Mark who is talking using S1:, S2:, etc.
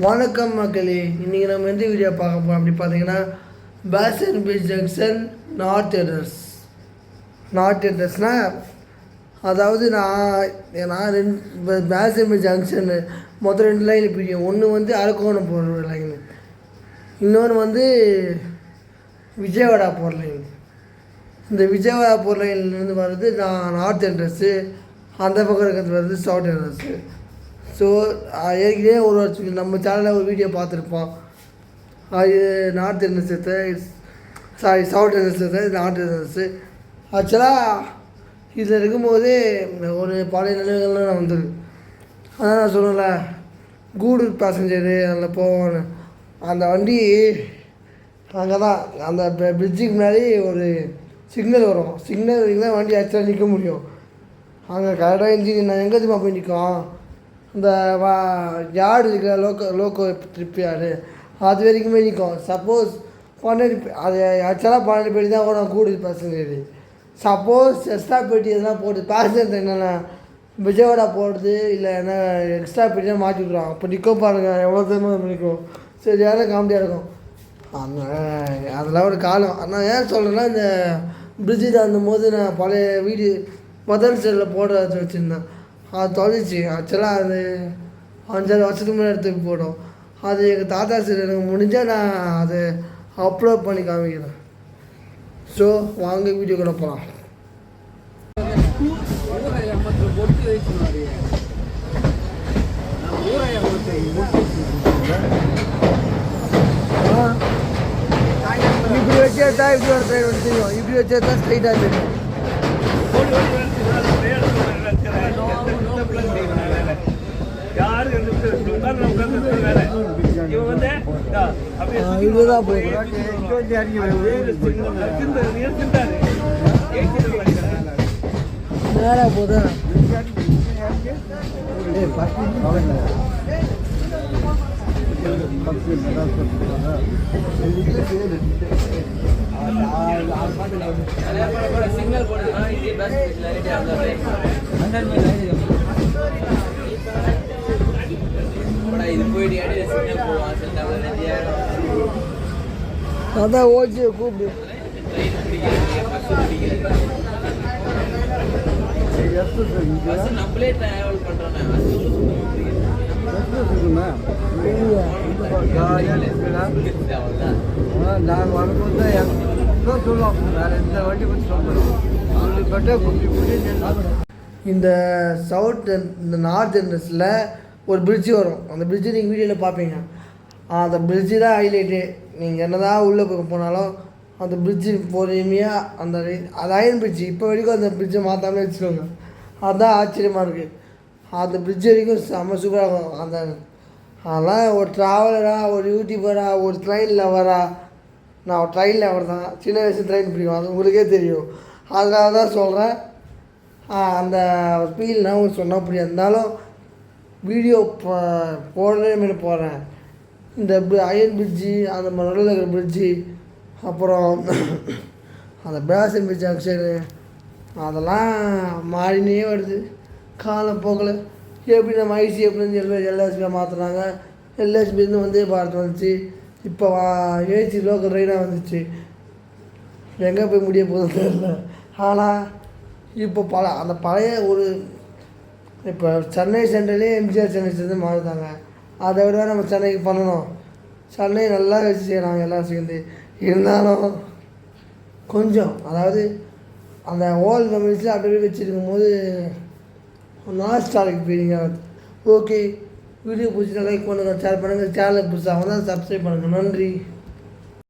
S1: வணக்கம் மக்களே, இன்றைக்கி நம்ம எந்த வீடியோ பார்க்க போகிறோம் அப்படி பார்த்தீங்கன்னா பேசன் பீச் ஜங்ஷன் நார்த் என்ட்ரன்ஸ்னால் அதாவது நான் பேசன் பீச் ஜங்ஷன் மொத்தம் 2 லைன் பிடிக்கும். ஒன்று வந்து அரக்கோணம் போகிற லைன், இன்னொன்று வந்து விஜயவாடா போகிற லைன். இந்த விஜயவாடா போகிற லைன்லேருந்து வர்றது நார்த் என்ட்ரன்ஸு, அந்த பக்கம் இருக்கிறது வருது சவுத் என்ட்ரன்ஸு. ஸோ ஏற்கனவே ஒரு வருஷத்துக்கு நம்ம சேனலில் ஒரு வீடியோ பார்த்துருப்போம். அது north entrance south entrance north entrance. ஆக்சுவலாக இதில் இருக்கும்போது ஒரு பழைய நினைவுகள்லாம் வந்துருக்கு. அதான் நான் சொன்னல, கூடூர் பேசஞ்சரு அதில் போவோன்னு. அந்த வண்டி அங்கே தான் அந்த பிரிட்ஜுக்கு முன்னாடி ஒரு சிக்னல் வரும். சிக்னல் வரைக்கும் வண்டி ஆக்சுவலாக நிற்க முடியும். அங்கே கரெக்டாக இன்ஜின் நான் எங்கே தெரியுமா போய் நிற்கும், இந்த யார்டு இருக்கிற லோக்கோ ட்ரிப் யார்டு அது வரைக்குமே நிற்கும். சப்போஸ் 12 அது ஆக்சுவலாக 12 பேர் தான் கூட கூடுதல் பேசஞ்சர். சப்போஸ் எக்ஸ்ட்ரா பெட்டி எதனா போட்டு பேசஞ்சர் என்னென்னா விஜயவாடா போடுறது இல்லை என்ன எக்ஸ்ட்ரா பெட்டி தான் மாற்றி விட்ருவாங்க. அப்போ நிற்கும் பாருங்கள், எவ்வளோ தூரம் நிற்கும். சரியான காமெடியாக இருக்கும். அதெல்லாம் ஒரு காலம். நான் ஏன் சொல்கிறேன்னா, இந்த பிரிட்ஜு தாண்டும் போது நான் பழைய வீடியோ முதல் செல்லில் போட வச்சுருந்தேன். அது தொலைச்சி. ஆக்சுவலாக அது 5-6 வருஷத்துக்கு முன்னாடி எடுத்துக்கு போடும். அது எங்கள் தாத்தா சரி எனக்கு முடிஞ்சால் நான் அதை அப்லோட் பண்ணி காமிக்கிறேன். ஸோ வாங்க வீடியோ கூட போகலாம். இப்படி வச்சா இப்படி ஒரு ட்ரெயின் வந்து தெரியும், இப்படி வச்சா ஸ்ட்ரைட்டாக தெரியும். இதுதான் போகுது நேராக போதா
S2: சிக்னல் போடுறதுனா இது போயிட்டு சிக்னல் போடுவான்.
S1: அதான் ஓகே கூப்பிடு.
S2: நம்மளே டிராவல் பண்றோம்.
S1: நான் வரும்போது சொல்லுவோம், வேறு எந்த வண்டி பற்றி சொல்லுவேன். இந்த இந்த நார்த் என்ட்ரன்ஸில் ஒரு பிரிட்ஜு வரும். அந்த பிரிட்ஜு நீங்கள் வீடியோவில் பார்ப்பீங்க. அந்த பிரிட்ஜு தான் ஹைலைட்டு. நீங்கள் என்ன தான் உள்ளே போனாலும் அந்த பிரிட்ஜு பொறுமையாக அது அயன் பிரிட்ஜு. இப்போ வரைக்கும் அந்த பிரிட்ஜை மாற்றாமல் வச்சுருவாங்க. அதுதான் ஆச்சரியமாக இருக்குது. அந்த பிரிட்ஜ் வரைக்கும் செம்ம சூப்பராக இருக்கும். அதெல்லாம் ஒரு ட்ராவலராக, ஒரு யூடியூபராக, ஒரு ட்ரெயினில் வரா. நான் ஒரு ட்ரெயினில் அவர் தான் சின்ன வயசு ட்ரெயின் பிடிக்கும், அது உங்களுக்கே தெரியும். அதனால தான் சொல்கிறேன். அந்த ஃபீல் நான் உங்களுக்கு சொன்னால் புரியாது. இருந்தாலும் வீடியோ போடுறதே மாரி போடுறேன். இந்த அயன் பிரிட்ஜு, அந்த நடுவில் இருக்கிற பிரிட்ஜு, அப்புறம் அந்த பேசன் பீச் ஜங்ஷனு, அதெல்லாம் மாறினே வருது காலம் போகலை. எப்படி நம்ம ஐசிஎஃப்லேருந்து எல்எஸ்பியாக மாற்றுறாங்க. எல்எஸ்பிலேருந்து வந்தே பாரத் வந்துச்சு. இப்போ ஏசி லோக்கல் ட்ரெயினாக வந்துச்சு. எங்கே போய் முடிய போகுதுன்னு தெரியல. ஆனால் இப்போ அந்த பழைய ஒரு இப்போ சென்னை சென்ட்ரலே எம்ஜிஆர் சென்னை சென்று மாறுதாங்க. அதை விட நம்ம சென்னைக்கு பண்ணணும். சென்னை நல்லா வச்சு செய்யறாங்க எல்லாம் சேர்ந்து. இருந்தாலும் கொஞ்சம் அதாவது அந்த ஓல்டு மெமரிஸில் அப்படியே வச்சுருக்கும் போது நாஸ்டாலிக் ஃபீலிங் ஆகுது. ஓகே, வீடியோ பிடிச்சினா லைக் பண்ணுங்கள், ஷேர் பண்ணுங்கள். சேனலை புதுசாக தான் சப்ஸ்கிரைப் பண்ணுங்கள். நன்றி.